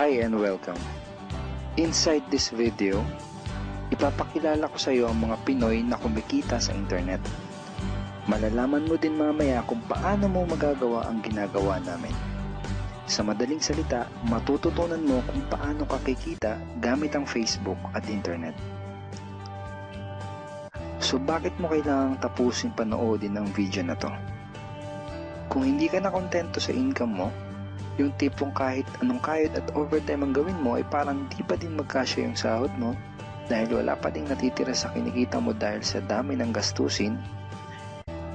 Hi and welcome. Inside this video, ipapakilala ko sa iyo ang mga Pinoy na kumikita sa internet. Malalaman mo din mamaya kung paano mo magagawa ang ginagawa namin. Sa madaling salita, matututunan mo kung paano ka kikita gamit ang Facebook at internet. So bakit mo kailangang tapusin panoodin ang video na to? Kung hindi ka na kontento sa income mo, yung tipong kahit anong kayod at overtime ang gawin mo ay parang di pa din magkasya yung sahod mo dahil wala pa ding natitira sa kinikita mo dahil sa dami ng gastusin,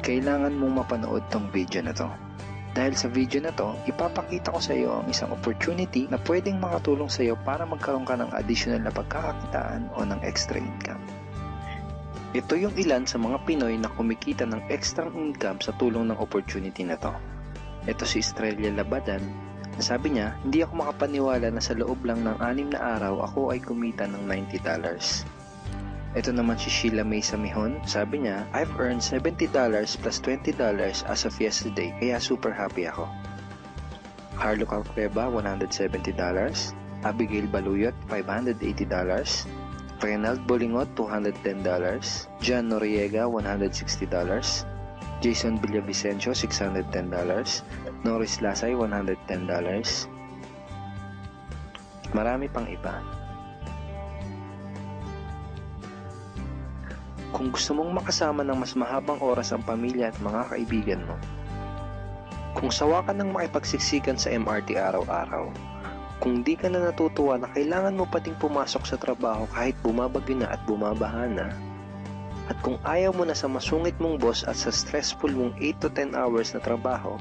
kailangan mong mapanood tong video na to. Dahil sa video na to, ipapakita ko sa iyo ang isang opportunity na pwedeng makatulong sa iyo para magkaroon ka ng additional na pagkakakitaan o ng extra income. Ito yung ilan sa mga Pinoy na kumikita ng extra income sa tulong ng opportunity na to. Ito si Estrella Labadan. Sabi niya, hindi ako makapaniwala na sa loob lang ng 6 na araw ako ay kumita ng $90. Ito naman si Sheila May Samihon. Sabi niya, I've earned $70 plus $20 as of yesterday, kaya super happy ako. Harlo Calcreba, $170. Abigail Baluyot, $580. Reynald Bolingot, $210. John Noriega, $160. Jason Villavicencio, $610. Norris Lasay, $110. Marami pang iba. Kung gusto mong makasama ng mas mahabang oras ang pamilya at mga kaibigan mo, kung sawa ka ng makipagsiksikan sa MRT araw-araw, kung di ka na natutuwa na kailangan mo pating pumasok sa trabaho kahit bumabagyo na at bumabaha na, at kung ayaw mo na sa masungit mong boss at sa stressful mong 8 to 10 hours na trabaho,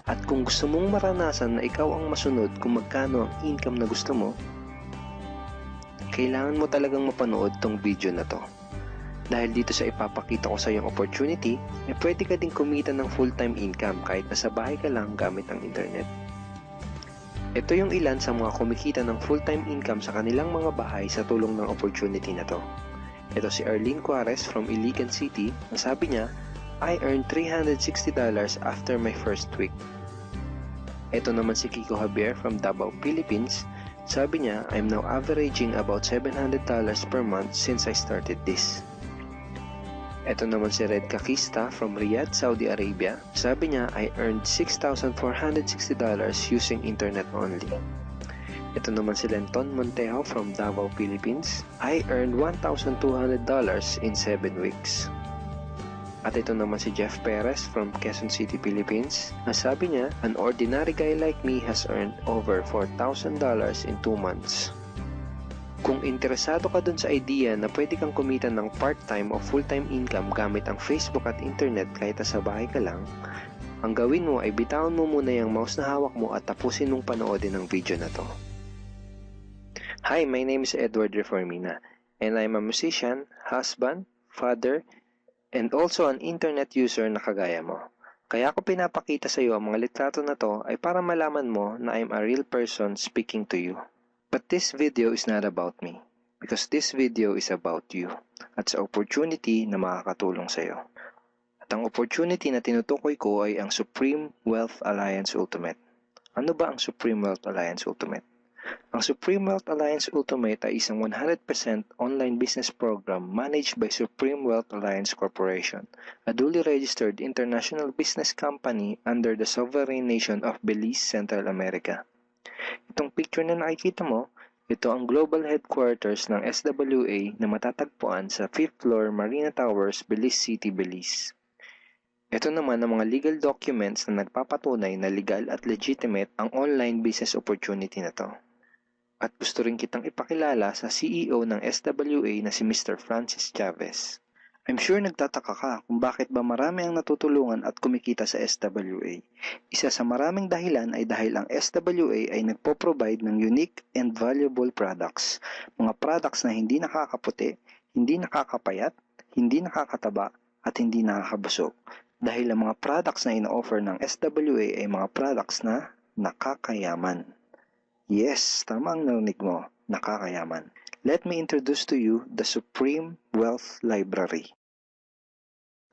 at kung gusto mong maranasan na ikaw ang masunod kung magkano ang income na gusto mo, kailangan mo talagang mapanood tong video na to. Dahil dito sa ipapakita ko sa iyong opportunity, ay pwede ka ding kumita ng full-time income kahit nasa bahay ka lang gamit ang internet. Ito yung ilan sa mga kumikita ng full-time income sa kanilang mga bahay sa tulong ng opportunity na to. Ito si Arlene Juarez from Iligan City, na sabi niya, I earned $360 after my first week. Ito naman si Kiko Javier from Davao, Philippines. Sabi niya, I'm now averaging about $700 per month since I started this. Ito naman si Red Kakista from Riyadh, Saudi Arabia. Sabi niya, I earned $6,460 using internet only. Ito naman si Lenton Montejo from Davao, Philippines. I earned $1,200 in 7 weeks. At ito naman si Jeff Perez from Quezon City, Philippines. Sabi niya, an ordinary guy like me has earned over $4,000 in 2 months. Kung interesado ka dun sa idea na pwede kang kumita ng part-time o full-time income gamit ang Facebook at internet kahit sa bahay ka lang, ang gawin mo ay bitawan mo muna yung mouse na hawak mo at tapusin mong panoodin ang video na to. Hi, my name is Edward Reformina, and I'm a musician, husband, father, and also an internet user na kagaya mo. Kaya ako pinapakita sa iyo ang mga litrato na to ay para malaman mo na I'm a real person speaking to you. But this video is not about me, because this video is about you at sa opportunity na makakatulong sa iyo. At ang opportunity na tinutukoy ko ay ang Supreme Wealth Alliance Ultimate. Ano ba ang Supreme Wealth Alliance Ultimate? Ang Supreme Wealth Alliance Ultimate ay isang 100% online business program managed by Supreme Wealth Alliance Corporation, a duly registered international business company under the sovereign nation of Belize, Central America. Itong picture na nakikita mo, ito ang global headquarters ng SWA na matatagpuan sa 5th floor Marina Towers, Belize City, Belize. Ito naman ang mga legal documents na nagpapatunay na legal at legitimate ang online business opportunity na to. At gusto rin kitang ipakilala sa CEO ng SWA na si Mr. Francis Chavez. I'm sure nagtataka ka kung bakit ba marami ang natutulungan at kumikita sa SWA. Isa sa maraming dahilan ay dahil ang SWA ay nagpo-provide ng unique and valuable products. Mga products na hindi nakakaputi, hindi nakakapayat, hindi nakakataba, at hindi nakakabusog. Dahil ang mga products na ino-offer ng SWA ay mga products na nakakayaman. Yes, tama ang narinig mo, nakakayaman. Let me introduce to you the Supreme Wealth Library.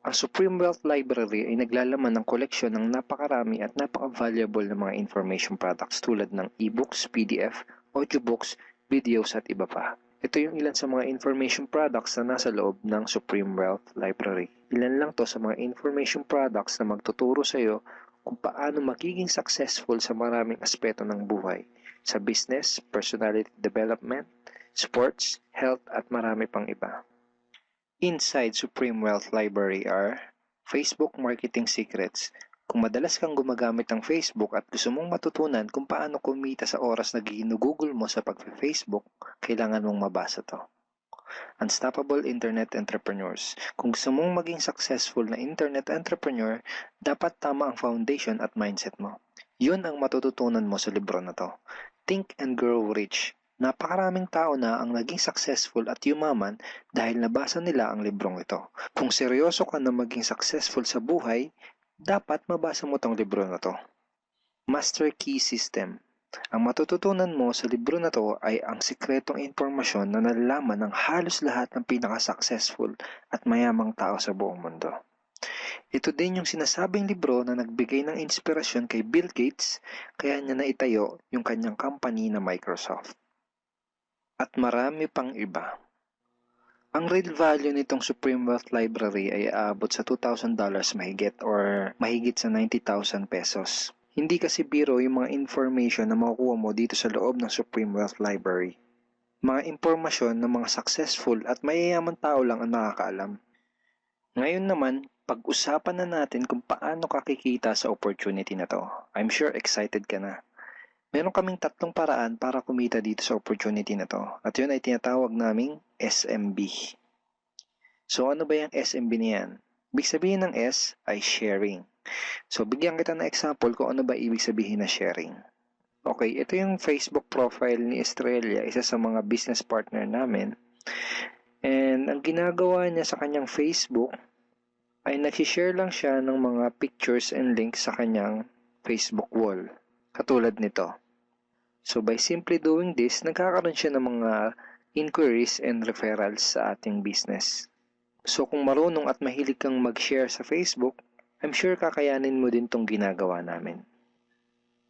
Ang Supreme Wealth Library ay naglalaman ng koleksyon ng napakarami at napaka-valuable na mga information products tulad ng e-books, PDF, audiobooks, videos at iba pa. Ito yung ilan sa mga information products na nasa loob ng Supreme Wealth Library. Ilan lang to sa mga information products na magtuturo sa iyo kung paano magiging successful sa maraming aspeto ng buhay, sa business, personality development, sports, health at marami pang iba. Inside Supreme Wealth Library are Facebook Marketing Secrets. Kung madalas kang gumagamit ng Facebook at gusto mong matutunan kung paano kumita sa oras na ginugugol mo sa pag-Facebook, kailangan mong mabasa to. Unstoppable Internet Entrepreneurs. Kung gusto mong maging successful na internet entrepreneur, dapat tama ang foundation at mindset mo. Yun ang matututunan mo sa libro na to. Think and Grow Rich. Napakaraming tao na ang naging successful at yumaman dahil nabasa nila ang librong ito. Kung seryoso ka na maging successful sa buhay, dapat mabasa mo tong libro na to. Master Key System. Ang matututunan mo sa libro na to ay ang sikretong impormasyon na nalalaman ng halos lahat ng pinaka-successful at mayamang tao sa buong mundo. Ito din yung sinasabing libro na nagbigay ng inspirasyon kay Bill Gates kaya niya naitayo yung kanyang company na Microsoft. At marami pang iba. Ang real value nitong Supreme Wealth Library ay aabot sa $2,000 mahigit or mahigit sa 90,000 pesos. Hindi kasi biro yung mga information na makukuha mo dito sa loob ng Supreme Wealth Library. Mga impormasyon ng mga successful at mayayaman tao lang ang nakakaalam. Ngayon naman, pag-usapan na natin kung paano ka kikita sa opportunity na to. I'm sure excited ka na. Meron kaming 3 paraan para kumita dito sa opportunity na to. At yun ay tinatawag naming SMB. So ano ba yung SMB niyan? Ibig sabihin ng S ay sharing. So bigyan kita ng example kung ano ba ibig sabihin na sharing. Okay, ito yung Facebook profile ni Estrella, isa sa mga business partner namin. And ang ginagawa niya sa kanyang Facebook ay nagsishare lang siya ng mga pictures and links sa kanyang Facebook wall. Katulad nito. So by simply doing this, nagkakaroon siya ng mga inquiries and referrals sa ating business. So kung marunong at mahilig kang mag-share sa Facebook, I'm sure kakayanin mo din tong ginagawa namin.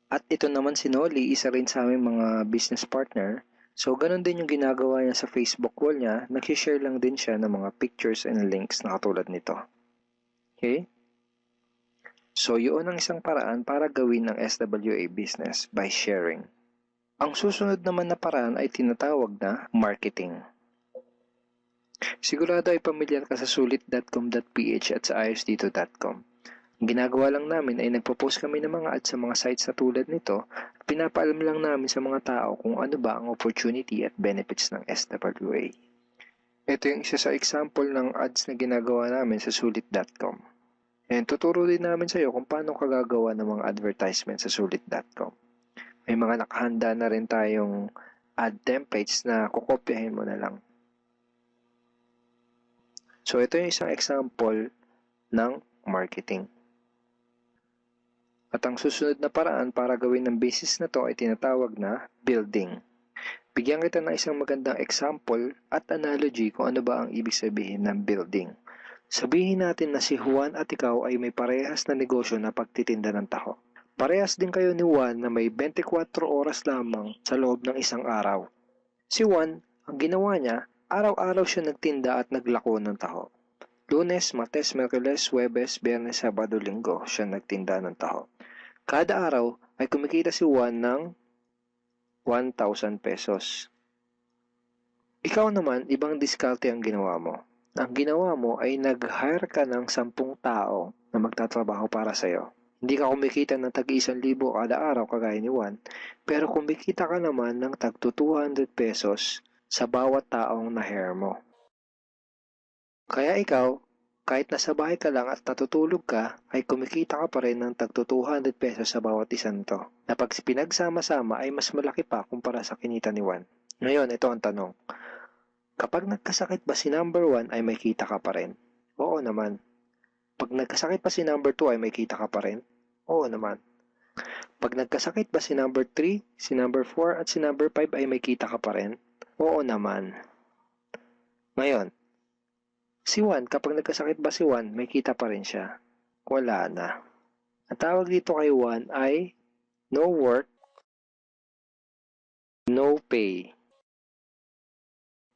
At ito naman si Nolly, isa rin sa aming mga business partner. So ganun din yung ginagawa niya sa Facebook wall niya, nag-share lang din siya ng mga pictures and links na katulad nito. Okay? So yun ang isang paraan para gawin ng SWA business by sharing. Ang susunod naman na paraan ay tinatawag na marketing. Sigurado ay pamilyar ka sa sulit.com.ph at sa ayosdito.com. Ang ginagawa lang namin ay nagpo-post kami ng mga ads sa mga sites na tulad nito at pinapaalam lang namin sa mga tao kung ano ba ang opportunity at benefits ng SWA. Ito yung isa sa example ng ads na ginagawa namin sa sulit.com. And tuturo din namin sa iyo kung paano ka gagawa ng mga advertisement sa sulit.com. May mga nakahanda na rin tayong ad templates na kukopyahin mo na lang. So, ito yung isang example ng marketing. At ang susunod na paraan para gawin ng business na to ay tinatawag na building. Bigyan kita ng isang magandang example at analogy kung ano ba ang ibig sabihin ng building. Sabihin natin na si Juan at ikaw ay may parehas na negosyo na pagtitinda ng taho. Parehas din kayo ni Juan na may 24 oras lamang sa loob ng isang araw. Si Juan, ang ginawa niya, araw-araw siya nagtinda at naglako ng taho. Lunes, Martes, Miyerkules, Huwebes, Biyernes, Sabado, Linggo siya nagtinda ng taho. Kada araw ay kumikita si Juan ng 1,000 pesos. Ikaw naman, ibang diskarte ang ginawa mo. Ang ginawa mo ay nag-hire ka ng 10 tao na magtatrabaho para sa'yo. Hindi ka kumikita ng tag-1,000 kada araw kagaya ni Juan, pero kumikita ka naman ng tag 200 pesos sa bawat taong na-hire mo. Kaya ikaw, kahit nasa bahay ka lang at natutulog ka, ay kumikita ka pa rin ng tag 200 pesos sa bawat isang to. Na pag pinagsama-sama ay mas malaki pa kumpara sa kinita ni Juan. Ngayon, ito ang tanong. Kapag nagkasakit ba si number 1 ay may kita ka pa rin? Oo naman. Pag nagkasakit pa si number 2 ay may kita ka pa rin? Oo naman. Pag nagkasakit ba si number 3, si number 4 at si number 5 ay may kita ka pa rin? Oo naman. Ngayon, Si Juan, kapag nagkasakit ba si Juan, may kita pa rin siya? Wala na. Ang tawag dito kay Juan ay no work, no pay.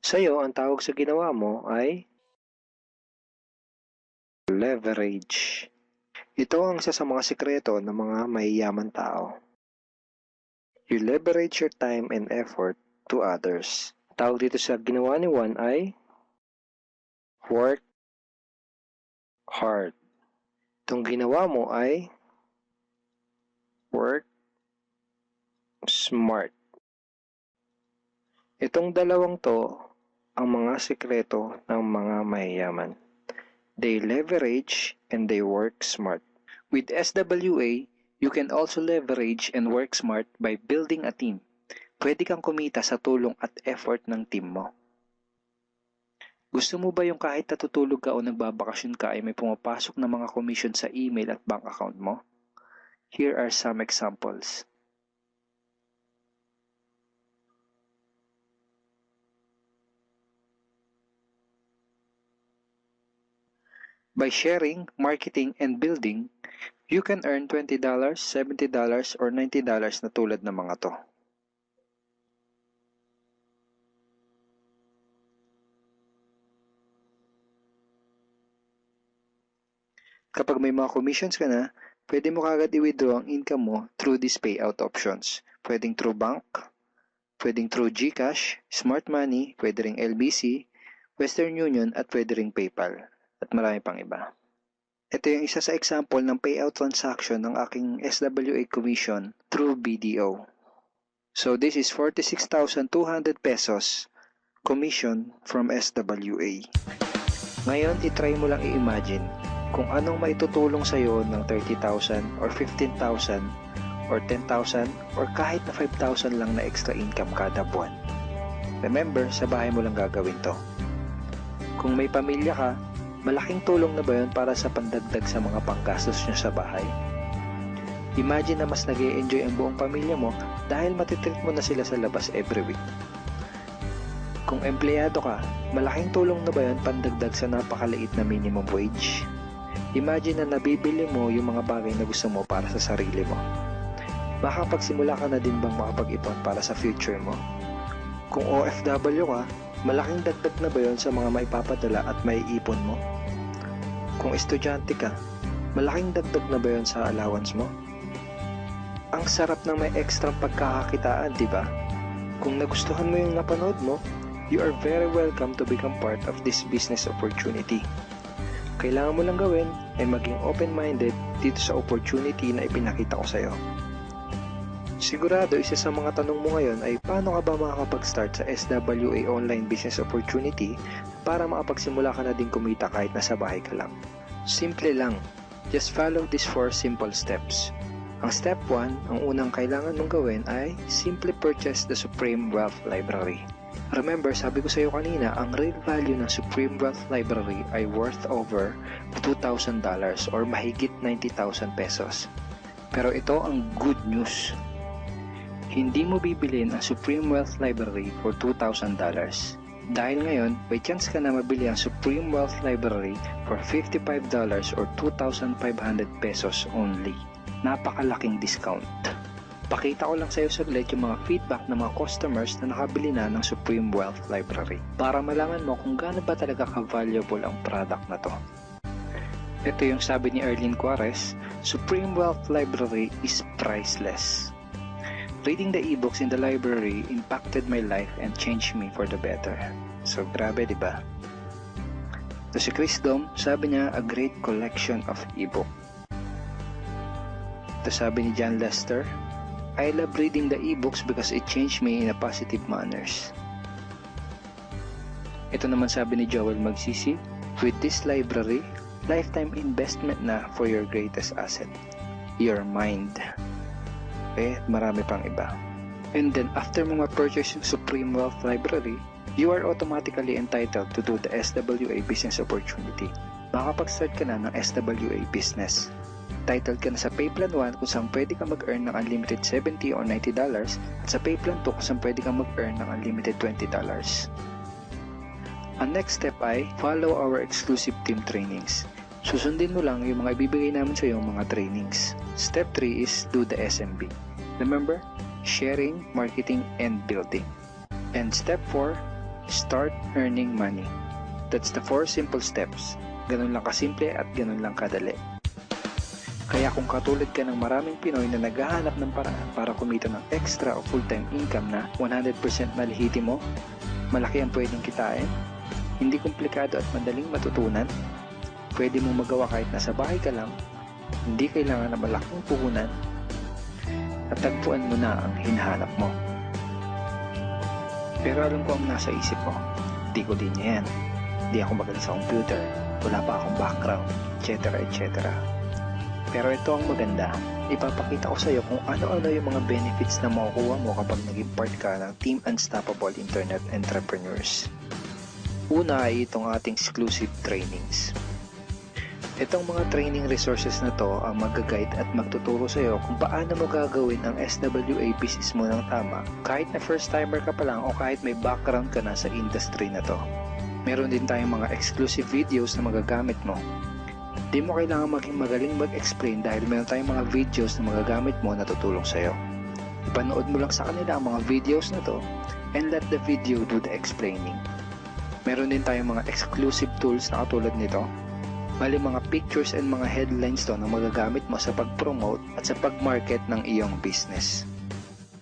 Sa'yo, ang tawag sa ginawa mo ay leverage. Ito ang isa sa mga sikreto ng mga mayayaman tao. You leverage your time and effort to others. Tawag dito sa ginawa ni Juan ay work hard. Itong ginawa mo ay work smart. Itong dalawang to ang mga sikreto ng mga mayayaman. They leverage and they work smart. With SWA, you can also leverage and work smart by building a team. Pwede kang kumita sa tulong at effort ng team mo. Gusto mo ba yung kahit natutulog ka o nagbabakasyon ka ay may pumapasok na mga commission sa email at bank account mo? Here are some examples. By sharing, marketing, and building, you can earn $20, $70, or $90 na tulad ng mga to. Kapag may mga commissions ka na, pwede mo kagad i-withdraw ang income mo through these payout options. Pwedeng through bank, pwedeng through GCash, Smart Money, pwede ring LBC, Western Union, at pwede ring PayPal. At marami pang iba. Ito yung isa sa example ng payout transaction ng aking SWA commission through BDO. So this is 46,200 pesos commission from SWA. Ngayon, itry mo lang i-imagine kung anong maitutulong sa'yo ng 30,000 or 15,000 or 10,000 or kahit na 5,000 lang na extra income kada buwan. Remember, sa bahay mo lang gagawin to. Kung may pamilya ka, malaking tulong na ba yun para sa pandagdag sa mga panggastos nyo sa bahay? Imagine na mas nag-e-enjoy ang buong pamilya mo dahil matitreat mo na sila sa labas every week. Kung empleyado ka, malaking tulong na ba yun pandagdag sa napakaliit na minimum wage? Imagine na nabibili mo yung mga bagay na gusto mo para sa sarili mo. Makapagsimula ka na din bang makapag-ipon para sa future mo? Kung OFW ka, malaking dagdag na ba yun sa mga maipapadala at maiipon mo? Kung estudyante ka, malaking dagdag na ba yun sa allowance mo? Ang sarap ng may extra pagkakakitaan, di ba? Kung nagustuhan mo yung napanood mo, you are very welcome to become part of this business opportunity. Kailangan mo lang gawin ay maging open-minded dito sa opportunity na ipinakita ko sa'yo. Sigurado, isa sa mga tanong mo ngayon ay paano ka ba makakapag-start sa SWA online business opportunity para makapagsimula ka na din kumita kahit nasa bahay ka lang. Simple lang. Just follow these 4 simple steps. Ang step 1, ang unang kailangan mong gawin ay simply purchase the Supreme Wealth Library. Remember, sabi ko sa iyo kanina, ang real value ng Supreme Wealth Library ay worth over $2,000 or mahigit 90,000 pesos. Pero ito ang good news. Hindi mo bibilin ang Supreme Wealth Library for $2,000. Dahil ngayon, may chance ka na mabili ang Supreme Wealth Library for $55 or 2,500 pesos only. Napakalaking discount. Pakita ko lang sa iyo saglit yung mga feedback ng mga customers na nakabili na ng Supreme Wealth Library para malaman mo kung gaano ba talaga ka-valuable ang product na to. Ito yung sabi ni Erlyn Juarez, Supreme Wealth Library is priceless. Reading the ebooks in the library impacted my life and changed me for the better. So grabe, di ba? To si Chris Dom, sabi niya, a great collection of ebook. To sabi ni John Lester, I love reading the ebooks because it changed me in a positive manners. Ito naman sabi ni Joel Magsisi, with this library, lifetime investment na for your greatest asset, your mind. Marami pang iba. And then, after mo ma-purchase yung Supreme Wealth Library, you are automatically entitled to do the SWA business opportunity. Makapag-start ka na ng SWA business. Titled ka na sa Payplan 1 kung saan pwede ka mag-earn ng unlimited $70 or $90 at sa Payplan 2 kung saan pwede ka mag-earn ng unlimited $20. Ang next step ay follow our exclusive team trainings. Susundin mo lang yung mga ibibigay namin sa iyo mga trainings. Step 3 is do the SMB. Remember, sharing, marketing, and building. And step 4, start earning money. That's the 4 simple steps. Ganun lang kasimple at ganun lang kadali. Kaya kung katulad ka ng maraming Pinoy na naghahanap ng paraan para kumita ng extra o full-time income na 100% malihiti mo, malaki ang pwedeng kitain, hindi komplikado at madaling matutunan, pwede mong magawa kahit nasa bahay ka lang, hindi kailangan na malaking puhunan, at tagpuan mo na ang hinahanap mo. Pero alam ko ang nasa isip mo, di ko din yan. Di ako magaling sa computer, wala pa akong background, etc. etc. Pero ito ang maganda, ipapakita ko sa iyo kung ano-ano yung mga benefits na makukuha mo kapag naging part ka ng Team Unstoppable Internet Entrepreneurs. Una ay itong ating exclusive trainings. Itong mga training resources na to ang mag-guide at magtuturo sa iyo kung paano mo gagawin ang SWA business mo ng tama kahit na first timer ka pa lang o kahit may background ka na sa industry na to. Meron din tayong mga exclusive videos na magagamit mo. Di mo kailangan maging magaling mag-explain dahil meron tayong mga videos na magagamit mo na tutulong sa iyo. Ipanood mo lang sa kanila ang mga videos na to and let the video do the explaining. Meron din tayong mga exclusive tools na katulad nito. Bali mga pictures and mga headlines to na magagamit mo sa pag-promote at sa pag-market ng iyong business.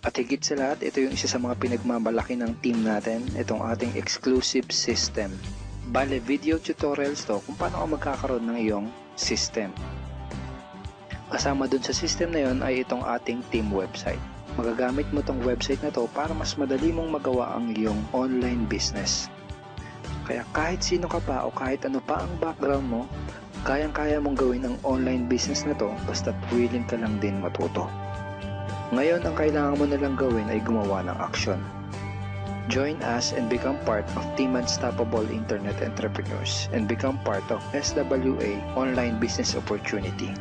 At higit sa lahat, ito yung isa sa mga pinagmamalaki ng team natin, itong ating exclusive system. Bali video tutorials to kung paano ka magkakaroon ng iyong system. Kasama dun sa system na yon ay itong ating team website. Magagamit mo tong website na to para mas madali mong magawa ang iyong online business. Kaya kahit sino ka pa o kahit ano pa ang background mo, kayang-kaya mong gawin ang online business na to basta't willing ka lang din matuto. Ngayon, ang kailangan mo na lang gawin ay gumawa ng action. Join us and become part of Team Unstoppable Internet Entrepreneurs and become part of SWA Online Business Opportunity.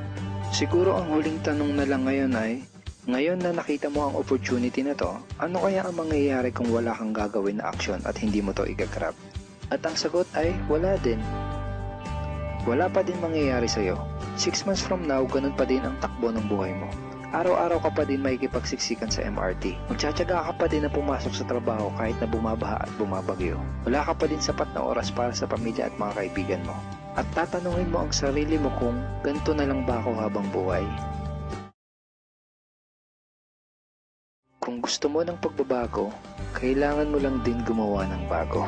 Siguro ang huling tanong na lang ngayon ay, ngayon na nakita mo ang opportunity na to, ano kaya ang mangyayari kung wala kang gagawin na action at hindi mo to igagrab? At ang sagot ay wala din. Wala pa din mangyayari sa'yo. 6 months from now, ganun pa din ang takbo ng buhay mo. Araw-araw ka pa din makikipagsiksikan sa MRT. Magtsatsaga ka pa din na pumasok sa trabaho kahit na bumabaha at bumabagyo. Wala ka pa din sapat na oras para sa pamilya at mga kaibigan mo. At tatanungin mo ang sarili mo kung ganito na lang ba ako habang buhay? Kung gusto mo ng pagbabago, kailangan mo lang din gumawa ng bago.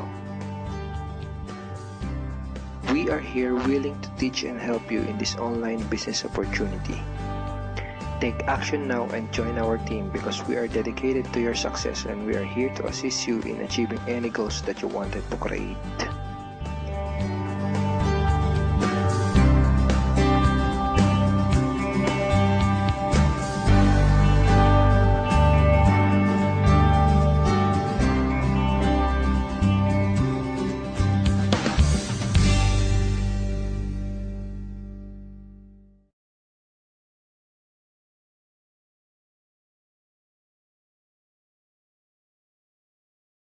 We are here willing to teach and help you in this online business opportunity. Take action now and join our team because we are dedicated to your success and we are here to assist you in achieving any goals that you wanted to create.